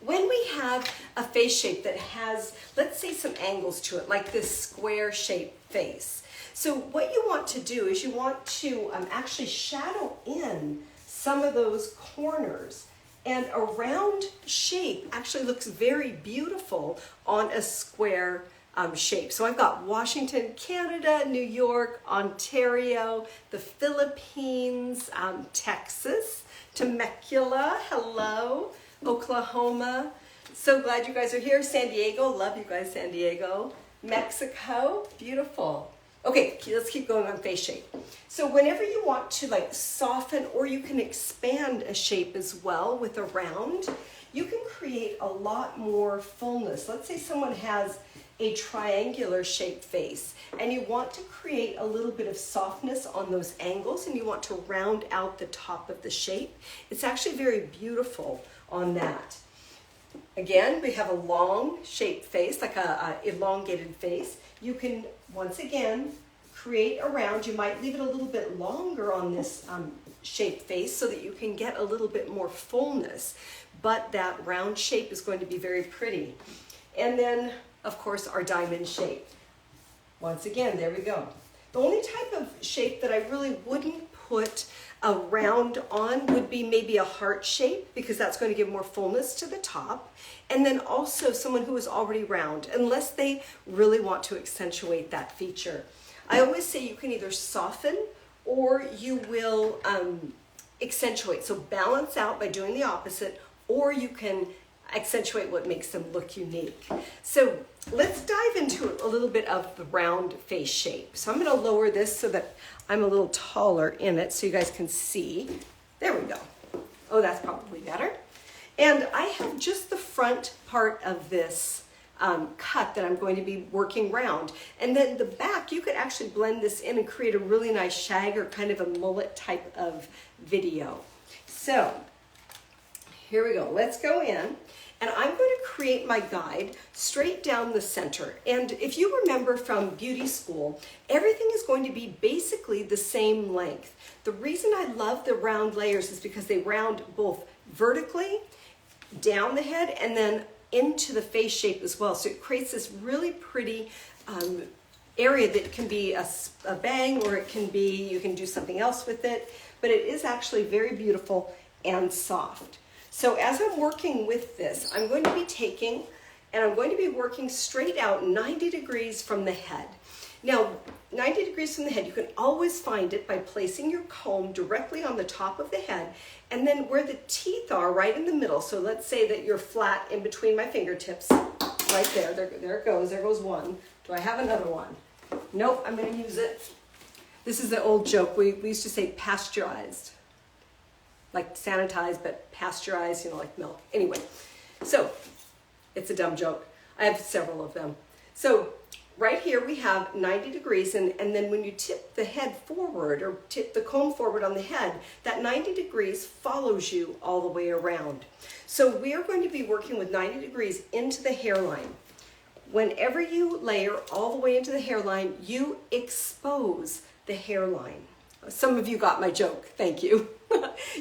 when we have a face shape that has, let's say, some angles to it, like this square shaped face. So what you want to do is you want to actually shadow in some of those corners. And a round shape actually looks very beautiful on a square shape. So I've got Washington, Canada, New York, Ontario, the Philippines, Texas, Temecula, hello, Oklahoma. So glad you guys are here. San Diego, love you guys, San Diego. Mexico, beautiful. Okay, let's keep going on face shape. So whenever you want to like soften, or you can expand a shape as well with a round, you can create a lot more fullness. Let's say someone has a triangular shaped face and you want to create a little bit of softness on those angles and you want to round out the top of the shape. It's actually very beautiful on that. Again, we have a long shaped face, like a elongated face. You can, once again, create a round. You might leave it a little bit longer on this shaped face so that you can get a little bit more fullness, but that round shape is going to be very pretty. And then, of course, our diamond shape. Once again, there we go. The only type of shape that I really wouldn't put a round on would be maybe a heart shape, because that's going to give more fullness to the top. And then also someone who is already round, unless they really want to accentuate that feature. I always say you can either soften or you will accentuate. So balance out by doing the opposite, or you can accentuate what makes them look unique. So let's dive into a little bit of the round face shape. So I'm going to lower this so that I'm a little taller in it so you guys can see. There we go. Oh, that's probably better. And I have just the front part of this cut that I'm going to be working round. And then the back, you could actually blend this in and create a really nice shag or kind of a mullet type of video. So here we go. Let's go in. And I'm going to create my guide straight down the center. And if you remember from beauty school, everything is going to be basically the same length. The reason I love the round layers is because they round both vertically down the head and then into the face shape as well. So it creates this really pretty area that can be a bang, or it can be, you can do something else with it, but it is actually very beautiful and soft. So as I'm working with this, I'm going to be taking and I'm going to be working straight out 90 degrees from the head. Now, 90 degrees from the head, you can always find it by placing your comb directly on the top of the head, and then where the teeth are, right in the middle. So let's say that you're flat in between my fingertips, right there. There it goes. There goes one. Do I have another one? Nope, I'm going to use it. This is the old joke. We used to say pasteurized. Like sanitized, but pasteurized, you know, like milk. Anyway, so it's a dumb joke. I have several of them. So right here we have 90 degrees, and then when you tip the head forward or tip the comb forward on the head, that 90 degrees follows you all the way around. So we are going to be working with 90 degrees into the hairline. Whenever you layer all the way into the hairline, you expose the hairline. Some of you got my joke, thank you.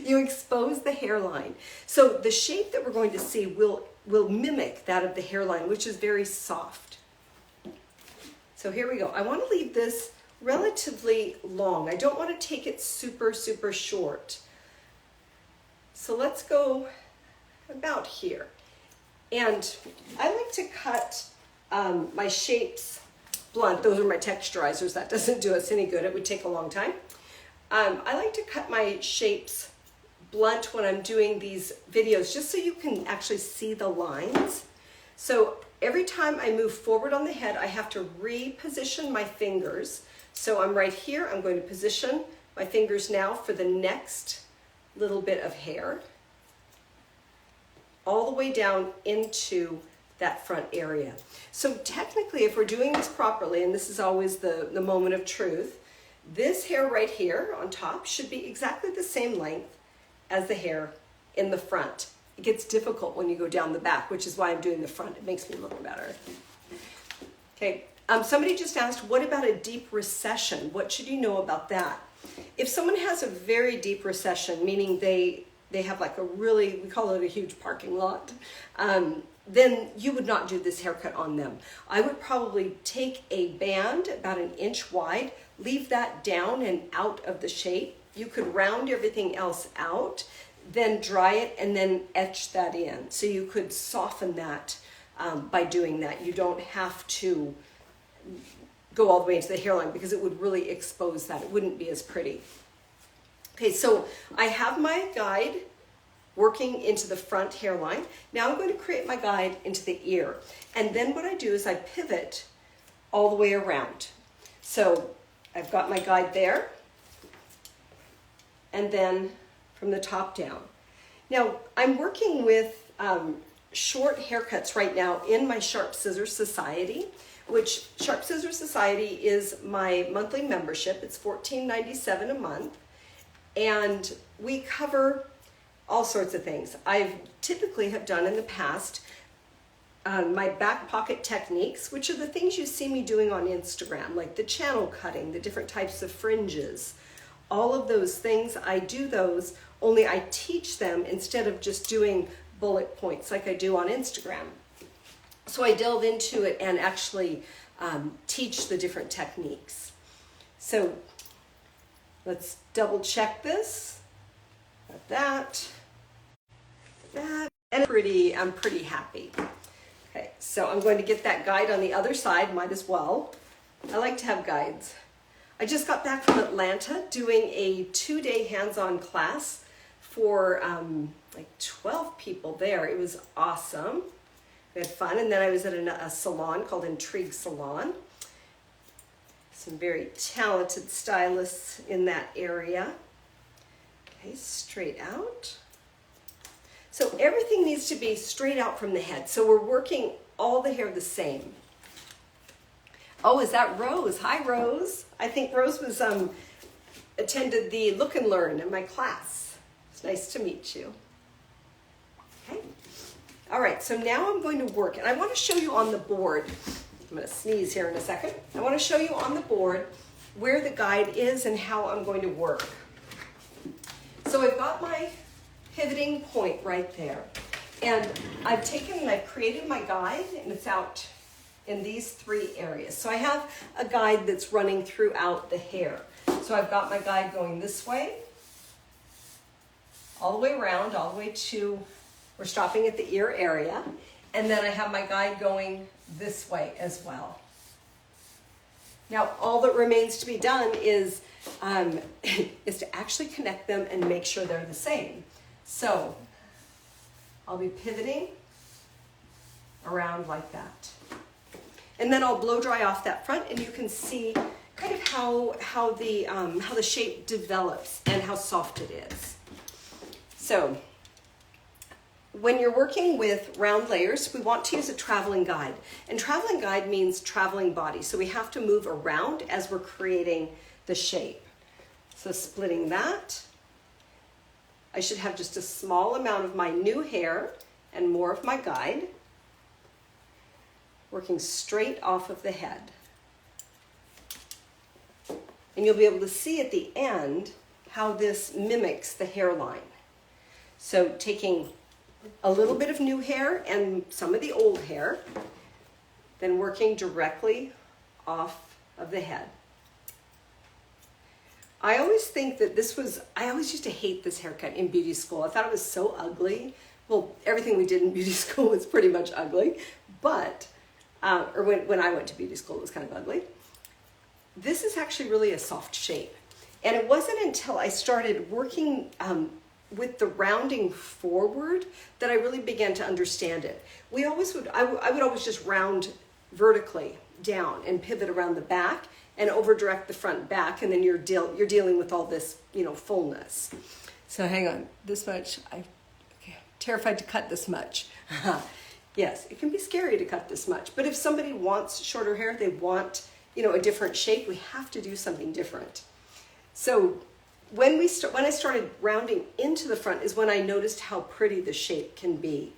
You expose the hairline. So the shape that we're going to see will mimic that of the hairline, which is very soft. So here we go. I want to leave this relatively long. I don't want to take it super, super short. So let's go about here. And I like to cut my shapes blunt. Those are my texturizers. That doesn't do us any good. It would take a long time. I like to cut my shapes blunt when I'm doing these videos, just so you can actually see the lines. So every time I move forward on the head, I have to reposition my fingers. So I'm right here. I'm going to position my fingers now for the next little bit of hair, all the way down into that front area. So technically, if we're doing this properly, and this is always the moment of truth, this hair right here on top should be exactly the same length as the hair in the front. It gets difficult when you go down the back, which is why I'm doing the front. It makes me look better. Okay, somebody just asked, what about a deep recession? What should you know about that? If someone has a very deep recession, meaning they they have like a really, we call it a huge parking lot, then you would not do this haircut on them. I would probably take a band about 1 inch wide, leave that down and out of the shape. You could round everything else out, then dry it and then etch that in. So you could soften that by doing that. You don't have to go all the way into the hairline because it would really expose that. It wouldn't be as pretty. Okay, so I have my guide working into the front hairline. Now I'm going to create my guide into the ear. And then what I do is I pivot all the way around. So I've got my guide there, and then from the top down. Now I'm working with short haircuts right now in my Sharp Scissors Society, which Sharp Scissors Society is my monthly membership. It's $14.97 a month. And we cover all sorts of things. I typically have done in the past my back pocket techniques, which are the things you see me doing on Instagram, like the channel cutting, the different types of fringes, all of those things. I do those, only I teach them instead of just doing bullet points like I do on Instagram. So I delve into it and actually teach the different techniques. So let's double check this. Got that. And I'm pretty happy. Okay, so I'm going to get that guide on the other side, might as well. I like to have guides. I just got back from Atlanta doing a 2-day hands-on class for like 12 people there. It was awesome. We had fun, and then I was at a salon called Intrigue Salon. Some very talented stylists in that area. Okay, straight out. So everything needs to be straight out from the head. So we're working all the hair the same. Oh, is that Rose? Hi, Rose. I think Rose was attended the Look and Learn in my class. It's nice to meet you. Okay. All right, so now I'm going to work, and I want to show you on the board. I'm going to sneeze here in a second. I want to show you on the board where the guide is and how I'm going to work. So I've got my pivoting point right there. And I've taken and I've created my guide, and it's out in these 3 areas. So I have a guide that's running throughout the hair. So I've got my guide going this way, all the way around, all the way to, we're stopping at the ear area. And then I have my guide going this way as well. Now, all that remains to be done is to actually connect them and make sure they're the same. So I'll be pivoting around like that. And then I'll blow dry off that front, and you can see kind of how the shape develops and how soft it is. So when you're working with round layers, we want to use a traveling guide. And traveling guide means traveling body. So we have to move around as we're creating the shape. So splitting that, I should have just a small amount of my new hair and more of my guide, working straight off of the head. And you'll be able to see at the end how this mimics the hairline. So taking a little bit of new hair and some of the old hair, then working directly off of the head. I always think that I always used to hate this haircut in beauty school. I thought it was so ugly. Well, everything we did in beauty school was pretty much ugly, but, or when I went to beauty school, it was kind of ugly. This is actually really a soft shape. And it wasn't until I started working with the rounding forward that I really began to understand it. I would always just round vertically down and pivot around the back and over direct the front back, and then you're dealing with all this, fullness. So hang on, this much, I'm terrified to cut this much. Yes, it can be scary to cut this much, but if somebody wants shorter hair, they want, a different shape, we have to do something different. So when I started rounding into the front is when I noticed how pretty the shape can be.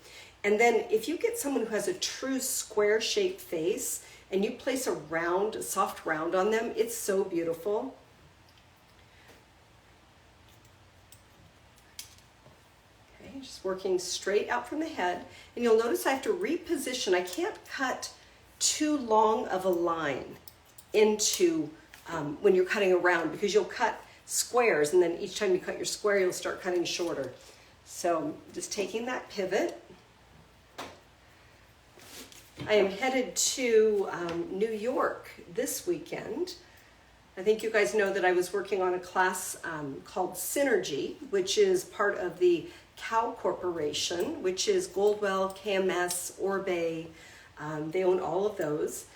And then if you get someone who has a true square shaped face and you place a soft round on them, it's so beautiful. just working straight out from the head. And you'll notice I have to reposition. I can't cut too long of a line into when you're cutting around, because you'll cut squares, and then each time you cut your square, you'll start cutting shorter. So just taking that pivot. I am headed to New York this weekend. I think you guys know that I was working on a class called Synergy, which is part of the Cow Corporation, which is Goldwell, KMS, Orbe. They own all of those.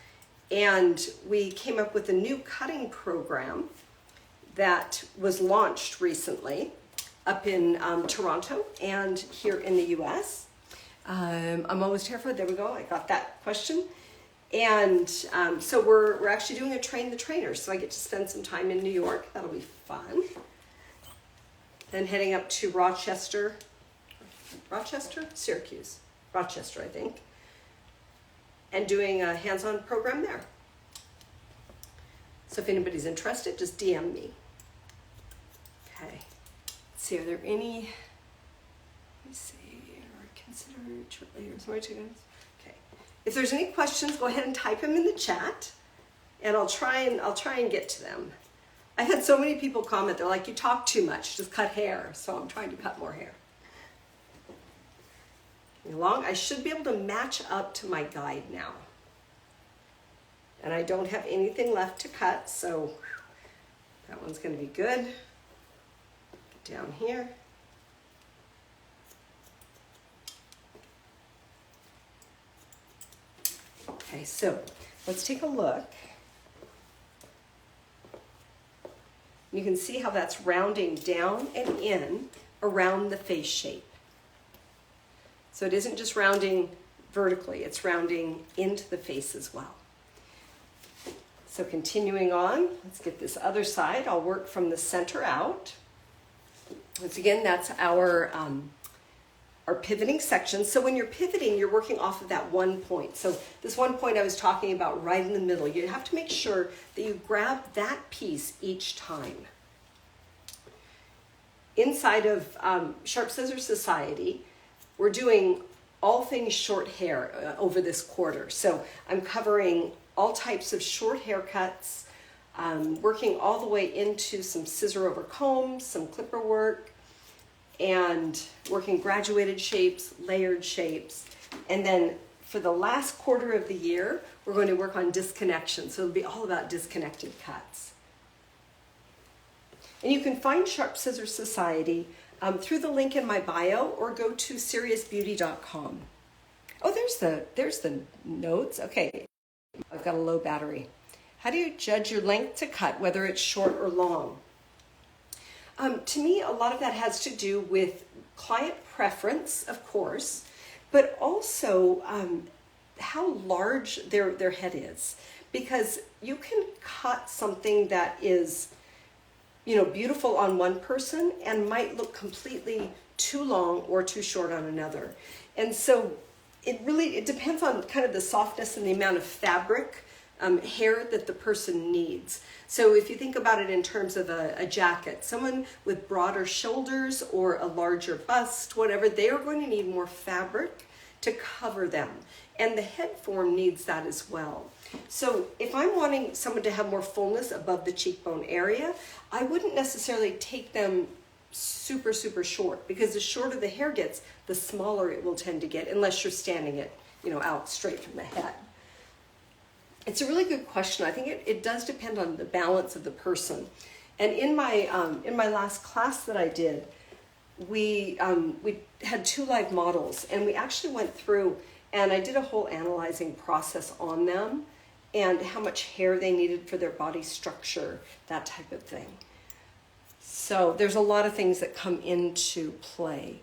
And we came up with a new cutting program that was launched recently up in Toronto and here in the US. I'm almost here for it. There we go. I got that question. And so we're actually doing a train the trainer. So I get to spend some time in New York. That'll be fun. Then heading up to Rochester, Syracuse, Rochester, I think. And doing a hands-on program there. So if anybody's interested, just DM me. Okay. Let's see, are there any, let me see, or consider shortly or somewhere to go. Okay. If there's any questions, go ahead and type them in the chat, and I'll try and get to them. I've had so many people comment, they're like, you talk too much, just cut hair. So I'm trying to cut more hair. I should be able to match up to my guide now. And I don't have anything left to cut, so that one's going to be good. Get down here. Okay, so let's take a look. You can see how that's rounding down and in around the face shape. So it isn't just rounding vertically, it's rounding into the face as well. So continuing on, let's get this other side. I'll work from the center out. Once again, that's our pivoting section. So when you're pivoting, you're working off of that one point. So this one point I was talking about right in the middle, you have to make sure that you grab that piece each time. Inside of Sharp Scissor Society, we're doing all things short hair over this quarter. So I'm covering all types of short haircuts, working all the way into some scissor over combs, some clipper work, and working graduated shapes, layered shapes. And then for the last quarter of the year, we're going to work on disconnection. So it'll be all about disconnected cuts. And you can find Sharp Scissor Society through the link in my bio, or go to seriousbeauty.com. Oh, there's the notes. Okay, I've got a low battery. How do you judge your length to cut, whether it's short or long? To me, a lot of that has to do with client preference, of course, but also how large their head is. Because you can cut something that is, beautiful on one person and might look completely too long or too short on another. And so it depends on kind of the softness and the amount of fabric, hair that the person needs. So if you think about it in terms of a jacket, someone with broader shoulders or a larger bust, whatever, they are going to need more fabric to cover them. And the head form needs that as well. So if I'm wanting someone to have more fullness above the cheekbone area, I wouldn't necessarily take them super, super short, because the shorter the hair gets, the smaller it will tend to get, unless you're standing it, out straight from the head. It's a really good question. I think it does depend on the balance of the person. And in my last class that I did, we had 2 live models, and we actually went through and I did a whole analyzing process on them and how much hair they needed for their body structure, that type of thing. So there's a lot of things that come into play.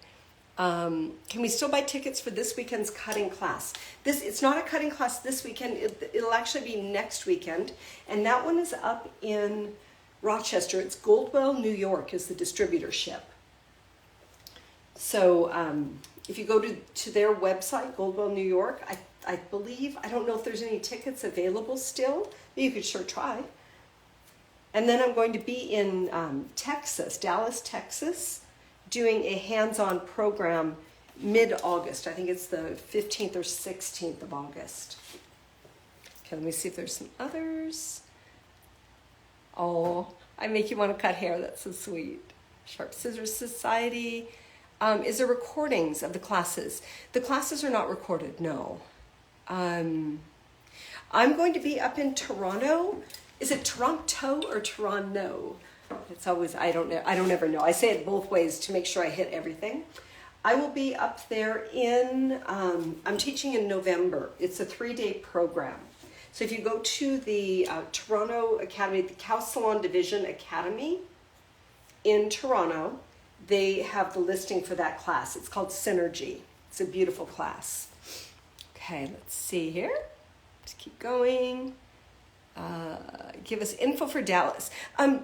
Can we still buy tickets for this weekend's cutting class? It's not a cutting class this weekend. It'll actually be next weekend. And that one is up in Rochester. It's Goldwell, New York is the distributorship. So if you go to their website, Goldwell, New York, I believe, I don't know if there's any tickets available still, but you could sure try. And then I'm going to be in Texas, Dallas, Texas, doing a hands-on program mid-August. I think it's the 15th or 16th of August. Okay, let me see if there's some others. Oh, I make you want to cut hair. That's so sweet. Sharp Scissors Society. Is there recordings of the classes? The classes are not recorded, no. I'm going to be up in Toronto. Is it Toronto or Toronto? It's always, I don't ever know. I say it both ways to make sure I hit everything. I will be up there I'm teaching in November. It's a 3-day program. So if you go to the Toronto Academy, the Cow Salon Division Academy in Toronto, they have the listing for that class. It's called Synergy. It's a beautiful class. Okay, let's see here. Just keep going. Give us info for Dallas.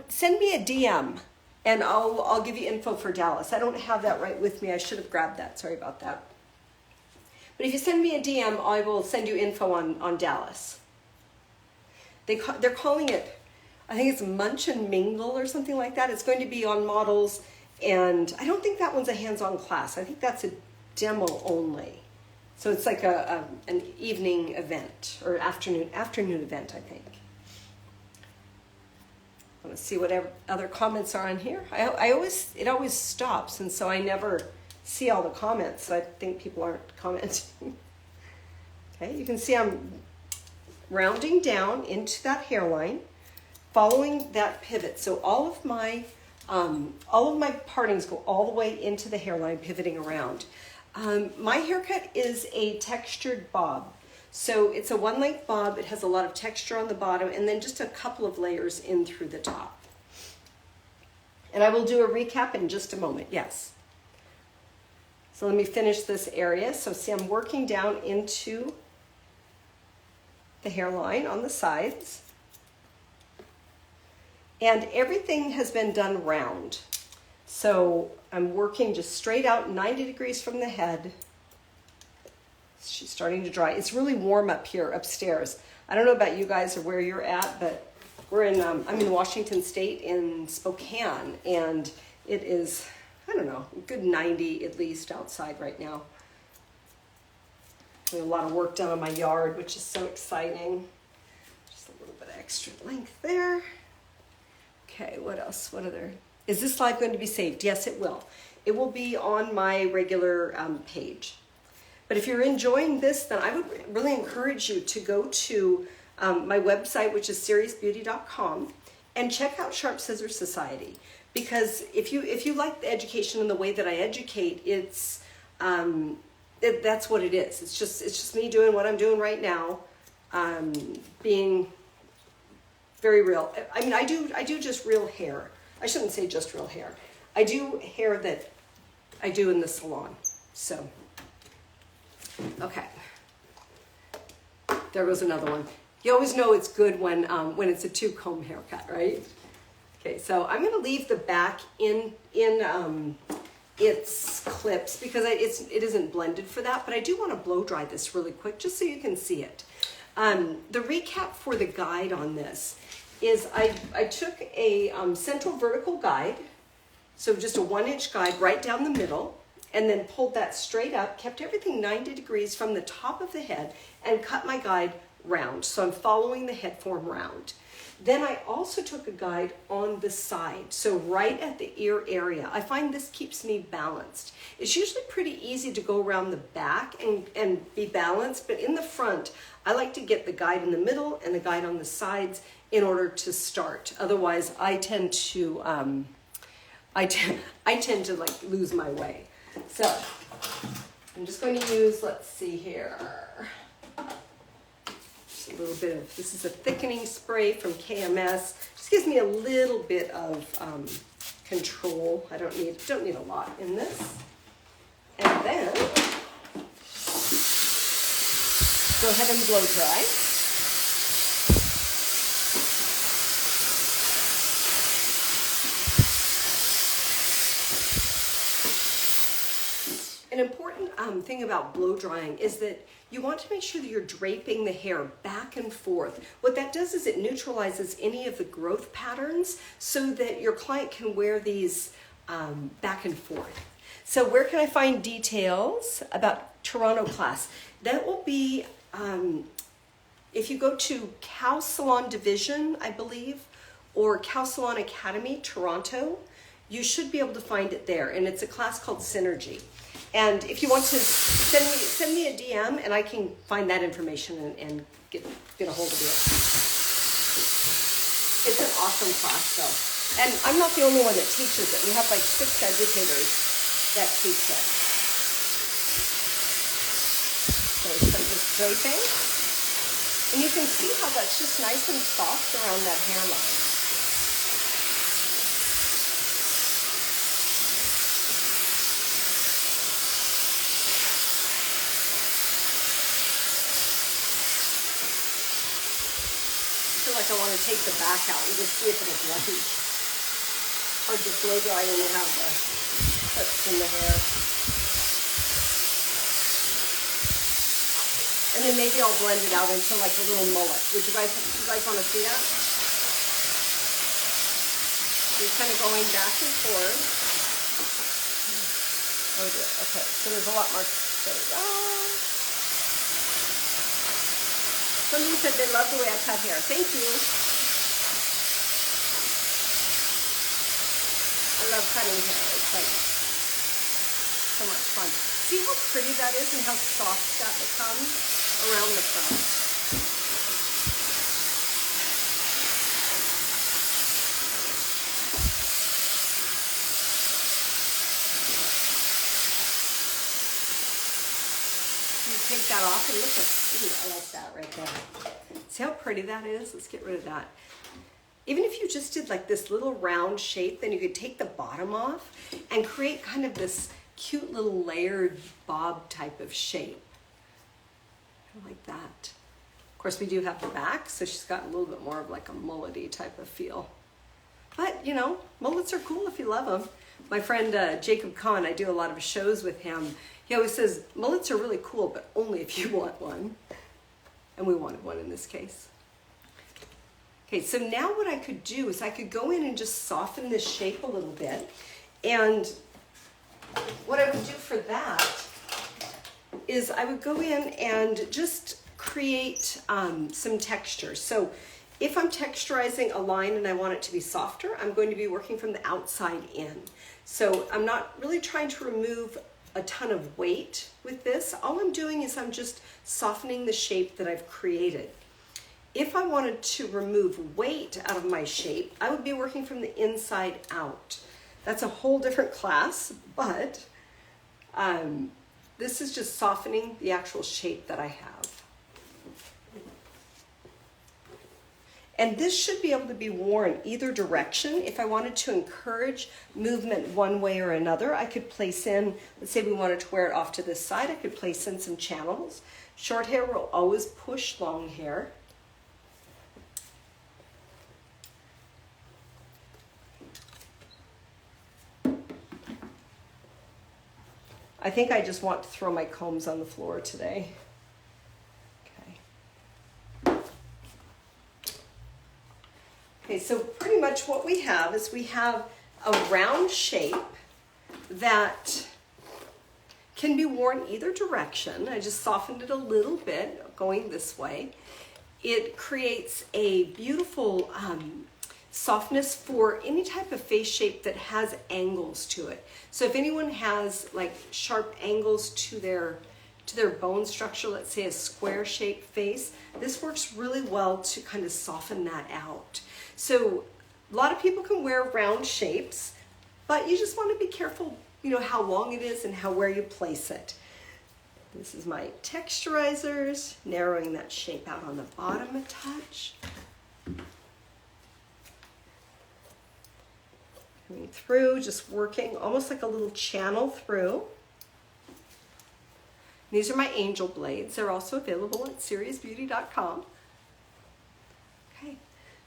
Send me a DM and I'll give you info for Dallas. I don't have that right with me. I should have grabbed that. Sorry about that. But if you send me a DM, I will send you info on Dallas. They're calling it, I think it's Munch and Mingle or something like that. It's going to be on models, and I don't think that one's a hands-on class. I think that's a demo only. So it's like an evening event or afternoon event, I think. I want to see what other comments are on here. It always stops, and so I never see all the comments. So I think people aren't commenting. Okay, you can see I'm rounding down into that hairline, following that pivot. So all of my partings go all the way into the hairline, pivoting around. My haircut is a textured bob. So it's a 1-length bob. It has a lot of texture on the bottom and then just a couple of layers in through the top. And I will do a recap in just a moment, yes. So let me finish this area. So see, I'm working down into the hairline on the sides. And everything has been done round. So I'm working just straight out 90 degrees from the head. She's starting to dry. It's really warm up here upstairs. I don't know about you guys or where you're at, but I'm in Washington State in Spokane, and it is, I don't know, a good 90 at least outside right now. We have a lot of work done on my yard, which is so exciting. Just a little bit of extra length there. Okay, what else? What other? Is this live going to be saved? Yes, it will. It will be on my regular page. But if you're enjoying this, then I would really encourage you to go to my website, which is seriousbeauty.com, and check out Sharp Scissors Society. Because if you like the education and the way that I educate, that's what it is. It's just me doing what I'm doing right now, being very real. I mean, I do just real hair. I shouldn't say just real hair. I do hair that I do in the salon. So, okay. There goes another one. You always know it's good when it's a 2-comb haircut, right? Okay, so I'm going to leave the back in its clips because it isn't blended for that, but I do want to blow dry this really quick just so you can see it. The recap for the guide on this is I took a central vertical guide, so just a 1-inch guide right down the middle, and then pulled that straight up, kept everything 90 degrees from the top of the head, and cut my guide round. So I'm following the head form round. Then I also took a guide on the side, so right at the ear area. I find this keeps me balanced. It's usually pretty easy to go around the back and be balanced, but in the front, I like to get the guide in the middle and the guide on the sides in order to start. Otherwise, I tend to like lose my way. So I'm just going to use, let's see here. A little bit of, this is a thickening spray from KMS. Just gives me a little bit of control. I don't need a lot in this. And then go ahead and blow dry. An important thing about blow drying is that you want to make sure that you're draping the hair back and forth. What that does is it neutralizes any of the growth patterns so that your client can wear these back and forth. So where can I find details about Toronto class? That will be, if you go to Cow Salon Division, I believe, or Cow Salon Academy, Toronto, you should be able to find it there. And it's a class called Synergy. And if you want to send me a DM and I can find that information and get a hold of you. It's an awesome class though. And I'm not the only one that teaches it. We have like 6 educators that teach it. So some just draping. And you can see how that's just nice and soft around that hairline. Like I want to take the back out and just see if it'll blend. Or just blow dry when you have the clips in the hair. And then maybe I'll blend it out into like a little mullet. Would you guys want to see that? You're kind of going back and forth. Oh dear. Okay, so there's a lot more. There we go. Somebody said they love the way I cut hair. Thank you. I love cutting hair. It's like so much fun. See how pretty that is and how soft that becomes around the front. Take that off and look at, ooh, I like that right there. See how pretty that is? Let's get rid of that. Even if you just did like this little round shape, then you could take the bottom off and create kind of this cute little layered bob type of shape. I like that. Of course, we do have the back, so she's got a little bit more of like a mullet-y type of feel. But, you know, mullets are cool if you love them. My friend Jacob Kahn, I do a lot of shows with him. He always says, mullets are really cool, but only if you want one. And we wanted one in this case. Okay, so now what I could do is I could go in and just soften this shape a little bit. And what I would do for that is I would go in and just create some texture. So if I'm texturizing a line and I want it to be softer, I'm going to be working from the outside in. So I'm not really trying to remove a ton of weight with this. All I'm doing is I'm just softening the shape that I've created. If I wanted to remove weight out of my shape, I would be working from the inside out. That's a whole different class, but this is just softening the actual shape that I have. And this should be able to be worn either direction. If I wanted to encourage movement one way or another, I could place in, let's say we wanted to wear it off to this side, I could place in some channels. Short hair will always push long hair. I think I just want to throw my combs on the floor today. Okay, so pretty much what we have is we have a round shape that can be worn either direction. I just softened it a little bit going this way. It creates a beautiful softness for any type of face shape that has angles to it. So if anyone has like sharp angles to their bone structure, let's say a square shaped face, this works really well to kind of soften that out. So a lot of people can wear round shapes, but you just want to be careful, you know, how long it is and where you place it. This is my texturizers, narrowing that shape out on the bottom a touch. Coming through, just working almost like a little channel through. These are my angel blades. They're also available at SeriousBeauty.com. Okay,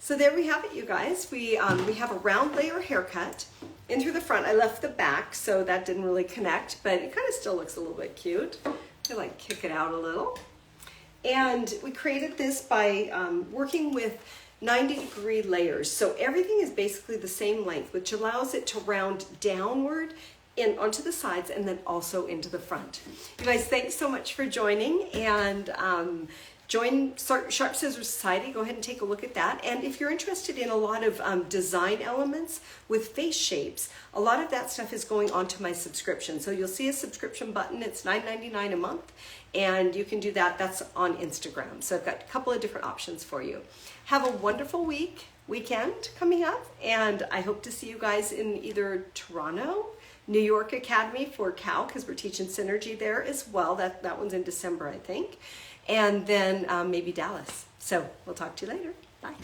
so there we have it, you guys. We have a round layer haircut in through the front. I left the back, so that didn't really connect, but it kind of still looks a little bit cute. I like kick it out a little. And we created this by working with 90-degree layers. So everything is basically the same length, which allows it to round downward in onto the sides and then also into the front. You guys, thanks so much for joining, and join Sharp Scissors Society. Go ahead and take a look at that. And if you're interested in a lot of design elements with face shapes, a lot of that stuff is going onto my subscription. So you'll see a subscription button. It's $9.99 a month, and you can do that. That's on Instagram. So I've got a couple of different options for you. Have a wonderful weekend coming up, and I hope to see you guys in either Toronto, New York Academy for Cal, because we're teaching Synergy there as well. That one's in December, I think. And then maybe Dallas. So we'll talk to you later. Bye.